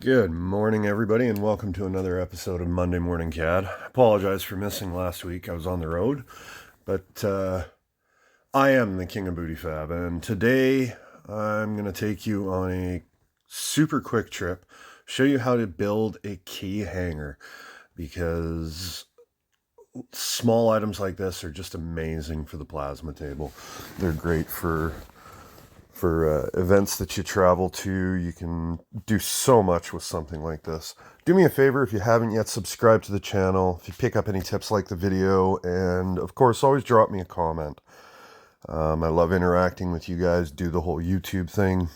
Good morning, everybody, and welcome to another episode of Monday Morning CAD. I apologize for missing last week. I was on the road, but I am the king of booty fab, and today I'm going to take you on a super quick trip, show you how to build a key hanger, because small items like this are just amazing for the plasma table. They're great for events that you travel to. You can do so much with something like this. Do me a favor, if you haven't yet, subscribe to the channel. If you pick up any tips, like the video, and of course always drop me a comment. I love interacting with you guys, do the whole YouTube thing.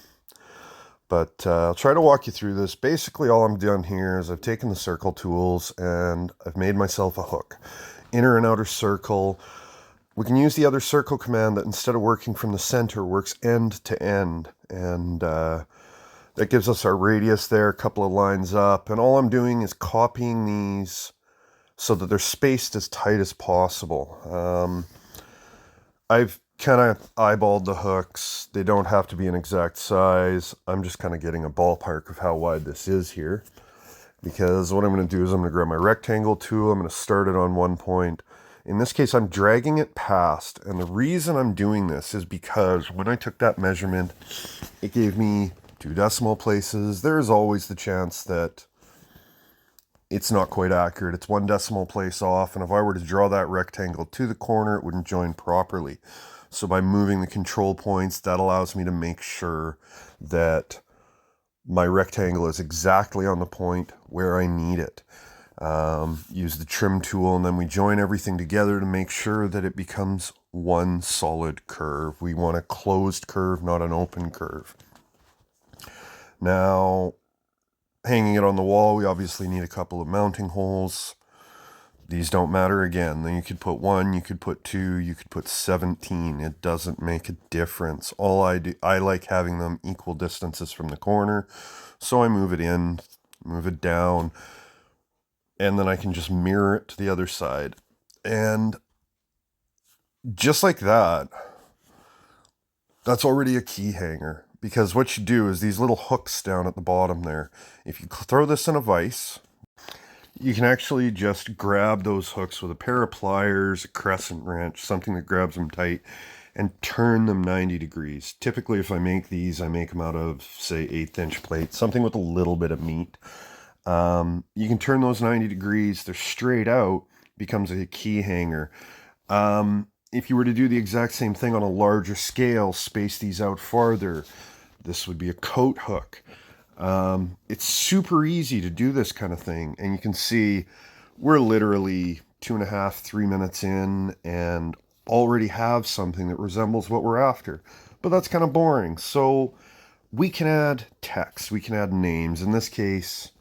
But I'll try to walk you through this. Basically all I'm done here is I've taken the circle tools and I've made myself a hook. Inner and outer circle. We can use the other circle command that, instead of working from the center, works end to end. And that gives us our radius there, a couple of lines up. And all I'm doing is copying these so that they're spaced as tight as possible. I've kind of eyeballed the hooks. They don't have to be an exact size. I'm just kind of getting a ballpark of how wide this is here. Because what I'm going to do is I'm going to grab my rectangle tool. I'm going to start it on one point. In this case, I'm dragging it past, and the reason I'm doing this is because when I took that measurement, it gave me 2 decimal places. There is always the chance that it's not quite accurate. It's 1 decimal place off, and if I were to draw that rectangle to the corner, it wouldn't join properly. So by moving the control points, that allows me to make sure that my rectangle is exactly on the point where I need it. Use the trim tool, and then we join everything together to make sure that it becomes one solid curve. We want a closed curve, not an open curve. Now, hanging it on the wall, we obviously need a couple of mounting holes. These don't matter again. Then you could put 1, you could put 2, you could put 17. It doesn't make a difference. All I like having them equal distances from the corner. So I move it in, move it down, and then I can just mirror it to the other side. And just like that, that's already a key hanger. Because what you do is these little hooks down at the bottom there, if you throw this in a vise, you can actually just grab those hooks with a pair of pliers, a crescent wrench, something that grabs them tight, and turn them 90 degrees. Typically, if I make these, I make them out of, say, 1/8-inch plate, something with a little bit of meat. You can turn those 90 degrees, they're straight out, becomes a key hanger. If you were to do the exact same thing on a larger scale, space these out farther, this would be a coat hook. It's super easy to do this kind of thing, and you can see we're literally 2.5, 3 minutes in and already have something that resembles what we're after. But that's kind of boring. So we can add text, we can add names, in this case,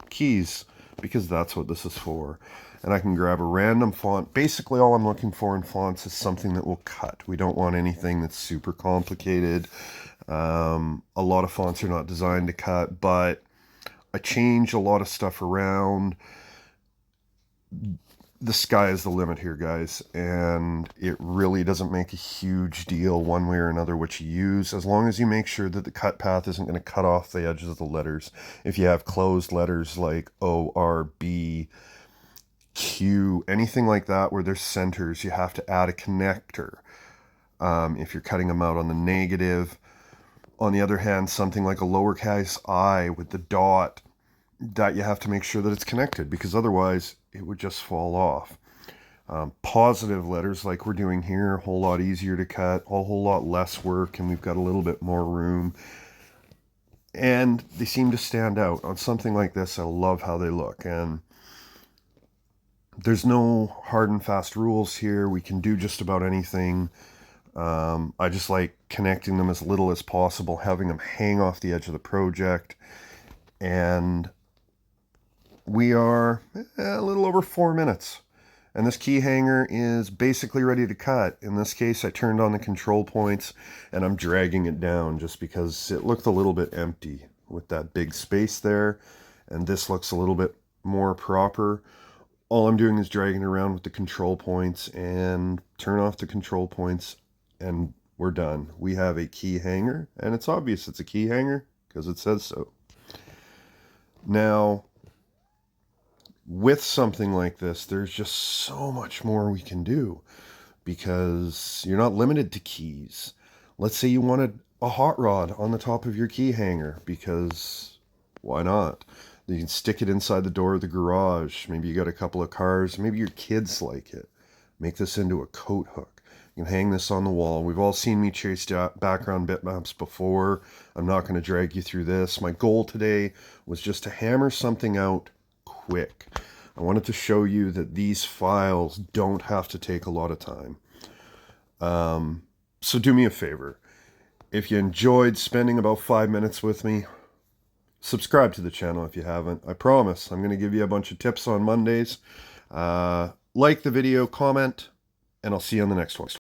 keys, because that's what this is for. And I can grab a random font. Basically, all I'm looking for in fonts is something that will cut. We don't want anything that's super complicated. A lot of fonts are not designed to cut, but I change a lot of stuff around. The sky is the limit here, guys, and it really doesn't make a huge deal one way or another what you use, as long as you make sure that the cut path isn't going to cut off the edges of the letters. If you have closed letters like O, R, B, Q, anything like that where there's centers, you have to add a connector. If you're cutting them out on the negative. On the other hand, something like a lowercase I with the dot, that you have to make sure that it's connected, because otherwise it would just fall off. Positive letters like we're doing here, a whole lot easier to cut, a whole lot less work, and we've got a little bit more room. And they seem to stand out. On something like this, I love how they look. And there's no hard and fast rules here. We can do just about anything. I just like connecting them as little as possible, having them hang off the edge of the project. And we are a little over 4 minutes. And this key hanger is basically ready to cut. In this case, I turned on the control points and I'm dragging it down just because it looked a little bit empty with that big space there. And this looks a little bit more proper. All I'm doing is dragging around with the control points, and turn off the control points, and we're done. We have a key hanger, and it's obvious it's a key hanger because it says so. Now, with something like this, there's just so much more we can do because you're not limited to keys. Let's say you wanted a hot rod on the top of your key hanger, because why not? You can stick it inside the door of the garage. Maybe you got a couple of cars. Maybe your kids like it. Make this into a coat hook. You can hang this on the wall. We've all seen me chase background bitmaps before. I'm not going to drag you through this. My goal today was just to hammer something out quick. I wanted to show you that these files don't have to take a lot of time. So do me a favor. If you enjoyed spending about 5 minutes with me, subscribe to the channel if you haven't. I promise I'm going to give you a bunch of tips on Mondays. Like the video, comment, and I'll see you on the next one.